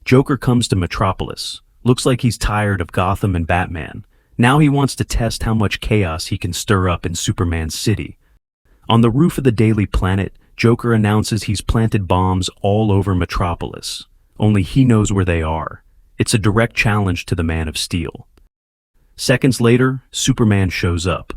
Joker comes to Metropolis. Looks like he's tired of Gotham and Batman. Now he wants to test how much chaos he can stir up in Superman's city. On the roof of the Daily Planet, Joker announces he's planted bombs all over Metropolis. Only he knows where they are. It's a direct challenge to the Man of Steel. Seconds later, Superman shows up.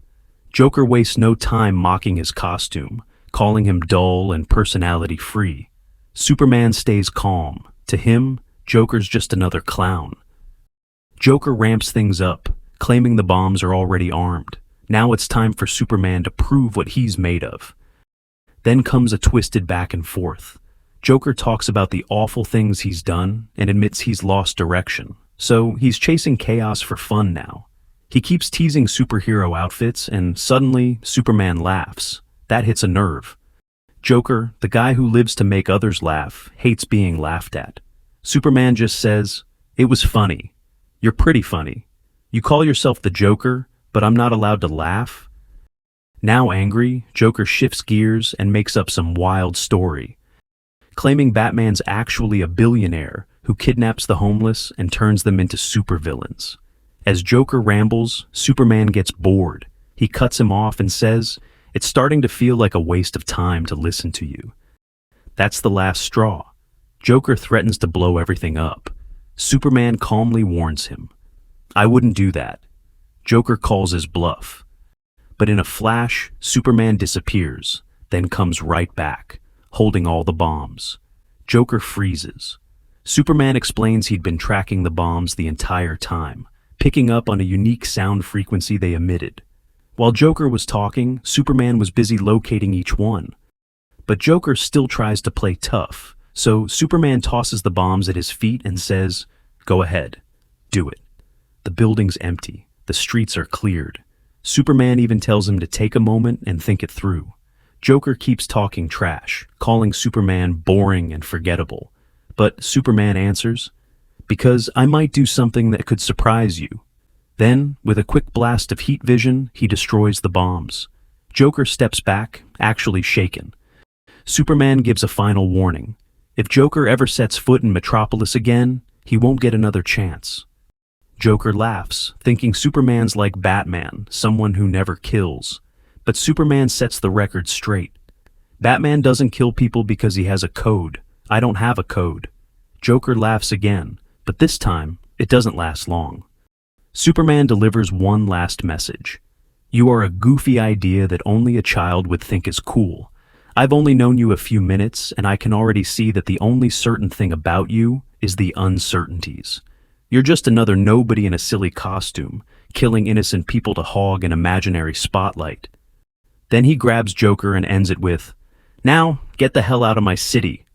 Joker wastes no time mocking his costume, calling him dull and personality-free. Superman stays calm. To him, Joker's just another clown. Joker ramps things up, claiming the bombs are already armed. Now it's time for Superman to prove what he's made of. Then comes a twisted back and forth. Joker talks about the awful things he's done and admits he's lost direction. So he's chasing chaos for fun now. He keeps teasing superhero outfits and suddenly Superman laughs. That hits a nerve. Joker, the guy who lives to make others laugh, hates being laughed at. Superman just says, "It was funny. You're pretty funny. You call yourself the Joker, but I'm not allowed to laugh?" Now angry, Joker shifts gears and makes up some wild story, claiming Batman's actually a billionaire who kidnaps the homeless and turns them into supervillains. As Joker rambles, Superman gets bored. He cuts him off and says, "It's starting to feel like a waste of time to listen to you." That's the last straw. Joker threatens to blow everything up. Superman calmly warns him, "I wouldn't do that." Joker calls his bluff. But in a flash, Superman disappears, then comes right back, holding all the bombs. Joker freezes. Superman explains he'd been tracking the bombs the entire time, picking up on a unique sound frequency they emitted. While Joker was talking, Superman was busy locating each one. But Joker still tries to play tough, so Superman tosses the bombs at his feet and says, "Go ahead, do it." The building's empty. The streets are cleared. Superman even tells him to take a moment and think it through. Joker keeps talking trash, calling Superman boring and forgettable. But Superman answers, "Because I might do something that could surprise you." Then, with a quick blast of heat vision, he destroys the bombs. Joker steps back, actually shaken. Superman gives a final warning. If Joker ever sets foot in Metropolis again, he won't get another chance. Joker laughs, thinking Superman's like Batman, someone who never kills. But Superman sets the record straight. Batman doesn't kill people because he has a code. I don't have a code. Joker laughs again, but this time, it doesn't last long. Superman delivers one last message. "You are a goofy idea that only a child would think is cool. I've only known you a few minutes, and I can already see that the only certain thing about you is the uncertainties. You're just another nobody in a silly costume, killing innocent people to hog an imaginary spotlight." Then he grabs Joker and ends it with, "Now, get the hell out of my city."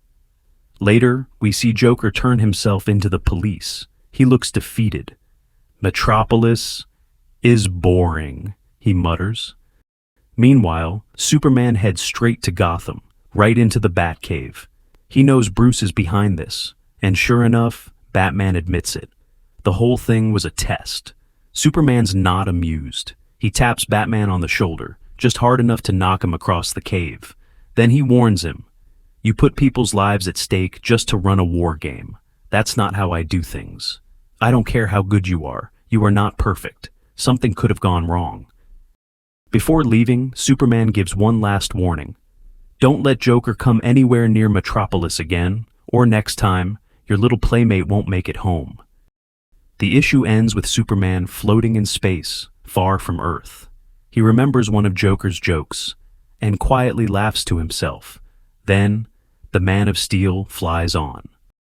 Later, we see Joker turn himself into the police. He looks defeated. "Metropolis is boring," he mutters. Meanwhile, Superman heads straight to Gotham, right into the Batcave. He knows Bruce is behind this, and sure enough, Batman admits it. The whole thing was a test. Superman's not amused. He taps Batman on the shoulder, just hard enough to knock him across the cave. Then he warns him, "You put people's lives at stake just to run a war game. That's not how I do things. I don't care how good you are not perfect. Something could have gone wrong." Before leaving, Superman gives one last warning. "Don't let Joker come anywhere near Metropolis again, or next time, your little playmate won't make it home." The issue ends with Superman floating in space, far from Earth. He remembers one of Joker's jokes, and quietly laughs to himself. Then, the Man of Steel flies on.